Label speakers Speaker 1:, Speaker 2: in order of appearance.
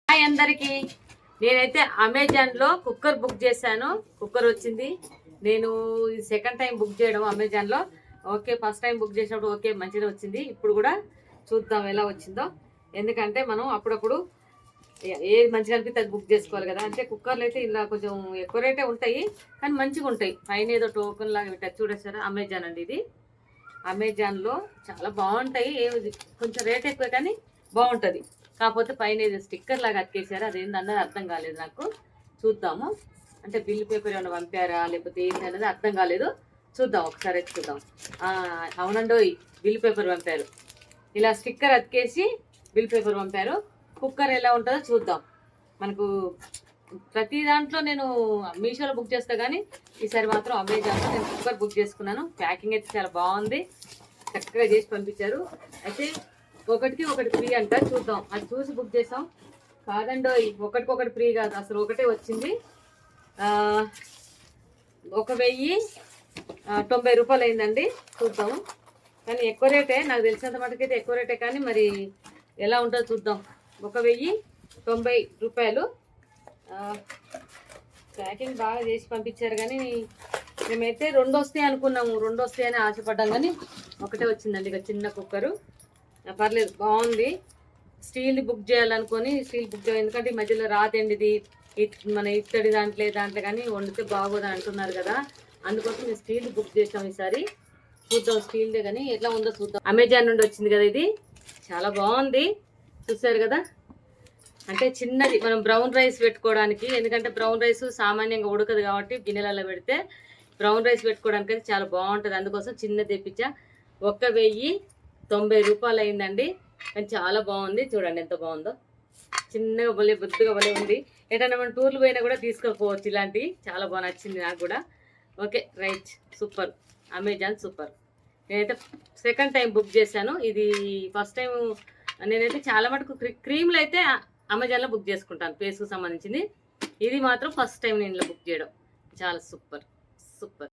Speaker 1: Hi అందరికి, నేనైతే అమెజాన్లో కుక్కర్ బుక్ చేశాను. కుక్కర్ వచ్చింది. నేను ఇది సెకండ్ టైం బుక్ చేయడం అమెజాన్లో. ఓకే, ఫస్ట్ టైం బుక్ చేసినప్పుడు ఓకే మంచిగా వచ్చింది. ఇప్పుడు కూడా చూద్దాం ఎలా వచ్చిందో. ఎందుకంటే మనం అప్పుడప్పుడు ఏది మంచిగా అనిపిస్తే అది బుక్ చేసుకోవాలి కదా. అంటే కుక్కర్లు అయితే ఇలా కొంచెం ఎక్కువ రేటే ఉంటాయి, కానీ మంచిగా ఉంటాయి. పైన ఏదో టోకెన్ లాగా పెట్టారు చూడేసారా. అమెజాన్ అండి ఇది. అమెజాన్లో చాలా బాగుంటాయి. కొంచెం రేట్ ఎక్కువ కానీ బాగుంటుంది. కాకపోతే పైన ఏదో స్టిక్కర్ లాగా అతికేసారు, అదేంటన్నది అర్థం కాలేదు నాకు. చూద్దాము. అంటే బిల్ పేపర్ ఏమైనా పంపారా లేకపోతే ఏంటి అనేది అర్థం కాలేదు. చూద్దాం, ఒకసారి అయితే చూద్దాం. అవునండోయ్, బిల్ పేపర్ పంపారు. ఇలా స్టిక్కర్ అతికేసి బిల్ పేపర్ పంపారు. కుక్కర్ ఎలా ఉంటుందో చూద్దాం. మనకు ప్రతి దాంట్లో నేను మీషోలో బుక్ చేస్తా, కానీ ఈసారి మాత్రం అమెజాన్లో నేను కుక్కర్ బుక్ చేసుకున్నాను. ప్యాకింగ్ అయితే చాలా బాగుంది, చక్కగా చేసి పంపించారు. అయితే ఒకటికి ఒకటి ఫ్రీ అంట. చూద్దాం, అది చూసి బుక్ చేసాం. కాదండో, ఒకటికొకటి ఫ్రీ కాదు, అసలు ఒకటే వచ్చింది. 1090 రూపాయలు అయిందండి. చూద్దాము. కానీ ఎక్కువ రేటే, నాకు తెలిసినంత మటుకైతే ఎక్కువ రేటే, కానీ మరి ఎలా ఉంటుందో చూద్దాం. 1090 రూపాయలు. ప్యాకింగ్ బాగా చేసి పంపించారు, కానీ మేమైతే 2 వస్తాయి అనుకున్నాము. 2 వస్తాయని ఆశపడ్డాం, కానీ ఒకటే వచ్చిందండి. ఇక చిన్న కుక్కరు పర్లేదు, బాగుంది. స్టీల్ బుక్ చేయాలనుకొని స్టీల్ బుక్ చేయాలి. ఎందుకంటే ఈ మధ్యలో రాతండిది మన ఇత్తడి దాంట్లో కానీ వండితే బాగోదని అంటున్నారు కదా. అందుకోసం మేము స్టీల్ బుక్ చేసాం ఈసారి. చూద్దాం స్టీల్దే కానీ ఎట్లా ఉందో చూద్దాం. అమెజాన్ నుండి వచ్చింది కదా ఇది, చాలా బాగుంది. చూసారు కదా. అంటే చిన్నది, మనం బ్రౌన్ రైస్ పెట్టుకోవడానికి. ఎందుకంటే బ్రౌన్ రైస్ సామాన్యంగా ఉడకదు కాబట్టి గిన్నెలలో పెడితే బ్రౌన్ రైస్ పెట్టుకోవడానికి అయితే చాలా బాగుంటుంది. అందుకోసం చిన్నది తెప్పించా. 1090 రూపాయలు అయిందండి. కానీ చాలా బాగుంది. చూడండి ఎంత బాగుందో. చిన్నగా భలే బొద్దుగా భలే ఉంది. ఎటన్నా మనం టూర్లు పోయినా కూడా తీసుకోకపోవచ్చు. ఇలాంటివి చాలా బాగా నచ్చింది నాకు కూడా. Okay right, super. Amazon super. నేనైతే సెకండ్ టైం బుక్ చేశాను. ఇది ఫస్ట్ టైం నేనైతే చాలా మటుకు క్రీమ్లు అయితే అమెజాన్లో బుక్ చేసుకుంటాను, ఫేస్కు సంబంధించింది. ఇది మాత్రం ఫస్ట్ టైం నేను ఇలా బుక్ చేయడం. చాలా సూపర్.